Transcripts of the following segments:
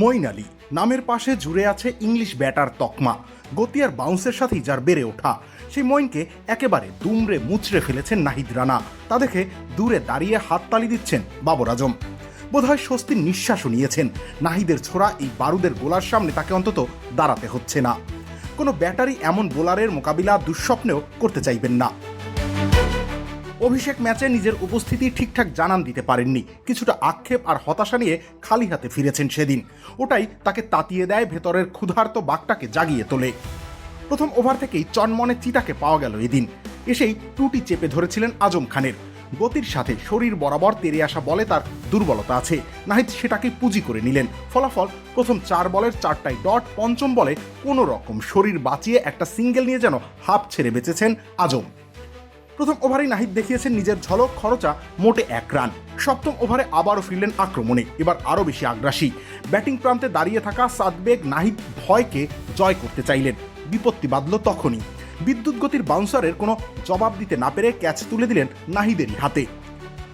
মঈন আলী নামের পাশে জুড়ে আছে ইংলিশ ব্যাটার তকমা। গতি আর বাউন্সের সাথেই যার বেড়ে ওঠা, সেই মঈনকে একেবারে দুমড়ে মুচড়ে ফেলেছেন নাহিদ রানা। তা দেখে দূরে দাঁড়িয়ে হাততালি দিচ্ছেন বাবর আজম। বোধহয় স্বস্তির নিঃশ্বাসও নিয়েছেন। নাহিদের ছোড়া এই বারুদের গোলার সামনে তাকে অন্তত দাঁড়াতে হচ্ছে না। কোনো ব্যাটারি এমন বোলারের মোকাবিলা দুঃস্বপ্নেও করতে চাইবেন না। অভিষেক ম্যাচে নিজের উপস্থিতি ঠিকঠাক জানান দিতে পারেননি। কিছুটা আক্ষেপ আর হতাশা নিয়ে খালি হাতে ফিরেছেন সেদিন। ওটাই তাকে তাতিয়ে দেয়, ভেতরের ক্ষুধার্ত বাঘটাকে জাগিয়ে তোলে। প্রথম ওভার থেকেই চনমনে চিতাকে পাওয়া গেল এদিন। এসেই টুটি চেপে ধরেছিলেন আজম খানের। গতির সাথে শরীর বরাবর তেড়ে আসা বলে তার দুর্বলতা আছে। নাহিদ সেটাকে পুঁজি করে নিলেন। ফলাফল প্রথম 4 বলের 4টাই ডট। পঞ্চম বলে কোনো রকম শরীর বাঁচিয়ে একটা সিঙ্গেল নিয়ে যেন হাফ ছেড়ে বেঁচেছেন আজম। প্রথম ওভারেই নাহিদ দেখিয়েছেন নিজের ঝলক, খরচা মোটে 1 রান। সপ্তম ওভারে আবারও ফিরলেন আক্রমণে, এবার আরও বেশি আগ্রাসী। ব্যাটিং প্রান্তে দাঁড়িয়ে থাকা সাদবেগ নাহিদ ভয়কে জয় করতে চাইলেন। বিপত্তি বাঁধল তখনই। বিদ্যুৎ গতির বাউন্সারের কোনো জবাব দিতে না পেরে ক্যাচ তুলে দিলেন নাহিদেরই হাতে।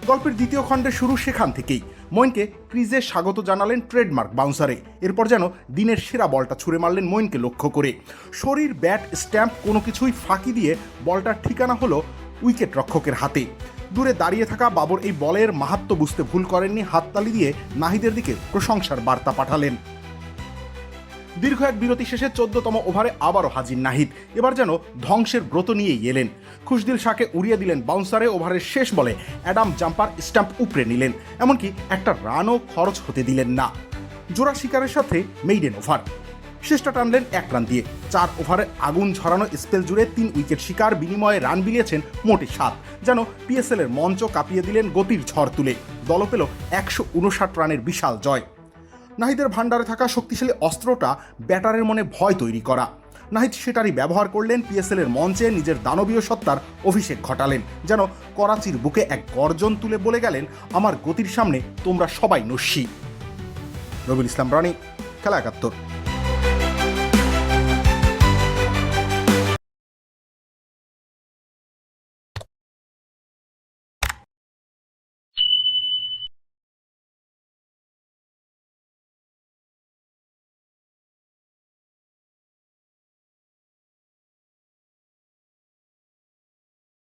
গল্পের দ্বিতীয় খণ্ডের শুরু সেখান থেকেই। মঈনকে ক্রিজে স্বাগত জানালেন ট্রেডমার্ক বাউন্সারে। এরপর যেন দিনের সেরা বলটা ছুঁড়ে মারলেন মঈনকে লক্ষ্য করে। শরীর, ব্যাট, স্ট্যাম্প কোনো কিছুই ফাঁকি দিয়ে বলটার ঠিকানা হলো উইকেট রক্ষকের হাতে। দূরে দাঁড়িয়ে থাকা বাবর এই বলের মাহাত্ম্য বুঝতে ভুল করেননি। হাততালি দিয়ে নাহিদের দিকে প্রশংসার বার্তা পাঠালেন। দীর্ঘ এক বিরতি শেষে 14তম ওভারে আবারও হাজির নাহিদ। এবার যেন ধ্বংসের ব্রত নিয়েই এলেন। খুশদিল শাহকে উড়িয়ে দিলেন বাউন্সারে। ওভারের শেষ বলে অ্যাডাম জাম্পার স্ট্যাম্প উপড়ে নিলেন। এমনকি একটা রানও খরচ হতে দিলেন না। জোড়া শিকারের সাথে মেইডেন ওভার। শেষটা টানলেন 1 রান দিয়ে। 4 ওভারে আগুন ঝরানো স্পেল জুড়ে 3 উইকেট শিকার, বিনিময়ে রান বিলিয়েছেন মোটে 7। যেন পিএসএল এর মঞ্চ কাঁপিয়ে দিলেন গতির ঝড় তুলে। দল পেল 159 রানের বিশাল জয়। নাহিদের ভান্ডারে থাকা শক্তিশালী অস্ত্রটা ব্যাটারের মনে ভয় তৈরি করা। নাহিদ সেটারই ব্যবহার করলেন। পিএসএল এর মঞ্চে নিজের দানবীয় সত্তার অভিষেক ঘটালেন। যেন করাচির বুকে এক গর্জন তুলে বলে গেলেন, আমার গতির সামনে তোমরা সবাই নস্যি। রবিউল ইসলাম রানী, খেলা 71।